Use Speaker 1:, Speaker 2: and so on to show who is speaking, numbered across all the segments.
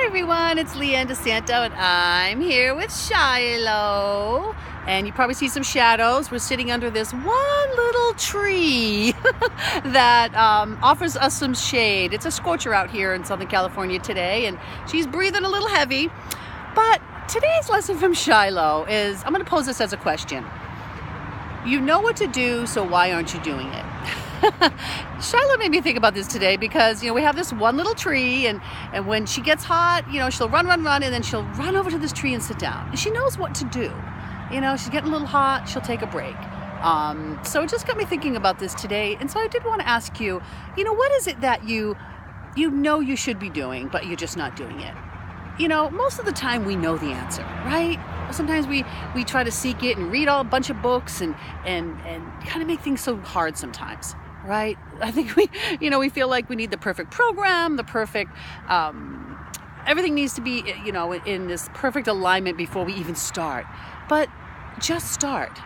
Speaker 1: everyone, it's Leanne DeSanto and I'm here with Shiloh. And you probably see some shadows. We're sitting under this one little tree that offers us some shade. It's a scorcher out here in Southern California today, and she's breathing a little heavy. But today's lesson from Shiloh is, I'm going to pose this as a question. You know what to do, so why aren't you doing it? Shiloh made me think about this today because, we have this one little tree, and when she gets hot, she'll run, and then she'll run over to this tree and sit down. And she knows what to do. She's getting a little hot, she'll take a break. So it just got me thinking about this today. And so I did want to ask you, what is it that you know you should be doing, but you're just not doing it? Most of the time we know the answer, right? Sometimes we try to seek it and read a bunch of books and kind of make things so hard sometimes, right? I think we feel like we need the perfect program, the perfect, everything needs to be, in this perfect alignment before we even start. But just start.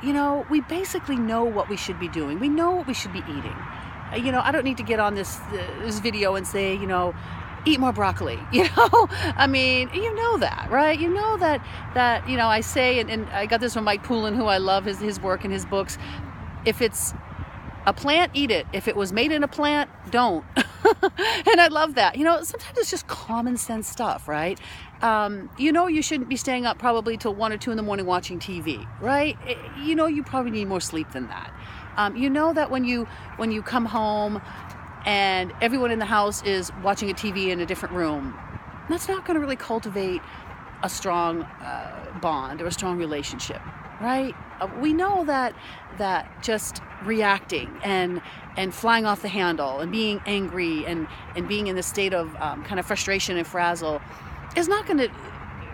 Speaker 1: We basically know what we should be doing. We know what we should be eating. I don't need to get on this video and say, eat more broccoli. I mean, that, right? That I say, and I got this from Mike Poulin, who I love his work and his books. If it's a plant, eat it. If it was made in a plant, don't. And I love that. Sometimes it's just common sense stuff, right? You shouldn't be staying up probably till 1 or 2 in the morning watching TV, right? You probably need more sleep than that. That when you come home and everyone in the house is watching a TV in a different room, that's not going to really cultivate a strong bond or a strong relationship, right? We know that just reacting and flying off the handle and being angry and being in this state of kind of frustration and frazzle is not going to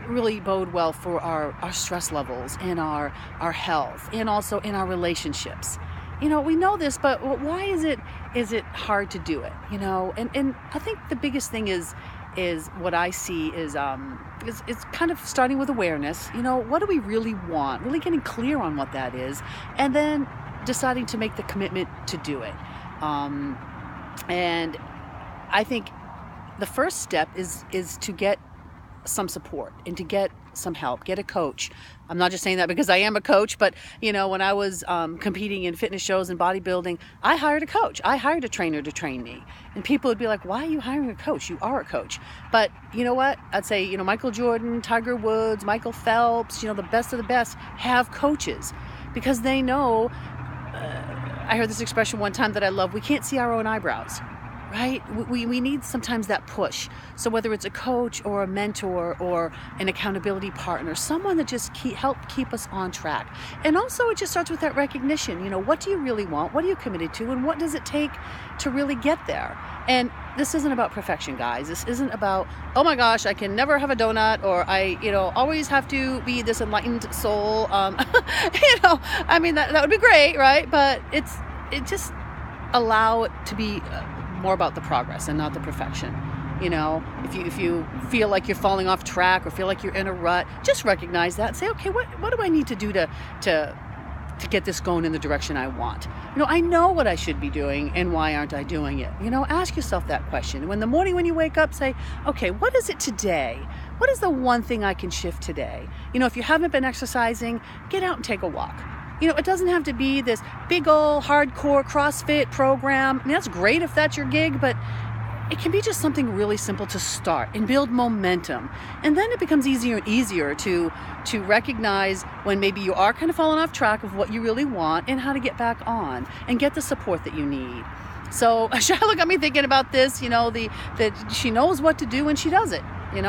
Speaker 1: really bode well for our stress levels and our health and also in our relationships. We know this, but why is it hard to do it? And I think the biggest thing is what I see is it's kind of starting with awareness. What do we really want? Really getting clear on what that is, and then deciding to make the commitment to do it. And I think the first step is to get some support and to get some help, get a coach. I'm not just saying that because I am a coach, but when I was competing in fitness shows and bodybuilding, I hired a coach. I hired a trainer to train me. And people would be like, why are you hiring a coach? You are a coach. But you know what? I'd say, Michael Jordan, Tiger Woods, Michael Phelps, the best of the best have coaches because they know, I heard this expression one time that I love, we can't see our own eyebrows. Right? We need sometimes that push. So whether it's a coach or a mentor or an accountability partner, someone that just help keep us on track. And also it just starts with that recognition. What do you really want? What are you committed to? And what does it take to really get there? And this isn't about perfection, guys. This isn't about, oh my gosh, I can never have a donut, or I, always have to be this enlightened soul. I mean, that would be great, right? But it just allow it to be more about the progress and not the perfection. If you feel like you're falling off track or feel like you're in a rut, just recognize that. Say, okay, what do I need to do to get this going in the direction I want? I know what I should be doing, and why aren't I doing it? Ask yourself that question. When the morning when you wake up, say, okay, what is it today? What is the one thing I can shift today? If you haven't been exercising, get out and take a walk. It doesn't have to be this big old hardcore CrossFit program. I mean, that's great if that's your gig, but it can be just something really simple to start and build momentum. And then it becomes easier and easier to recognize when maybe you are kind of falling off track of what you really want and how to get back on and get the support that you need. So Shiloh got me thinking about this, that she knows what to do when she does it.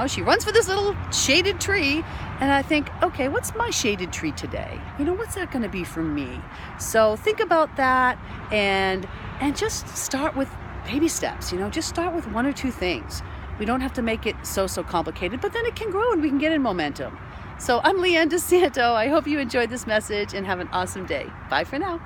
Speaker 1: She runs for this little shaded tree, and I think, okay, what's my shaded tree today? What's that going to be for me? So think about that and just start with baby steps. Just start with 1 or 2 things. We don't have to make it so complicated, but then it can grow and we can get in momentum. So I'm Leanne DeSanto. I hope you enjoyed this message and have an awesome day. Bye for now.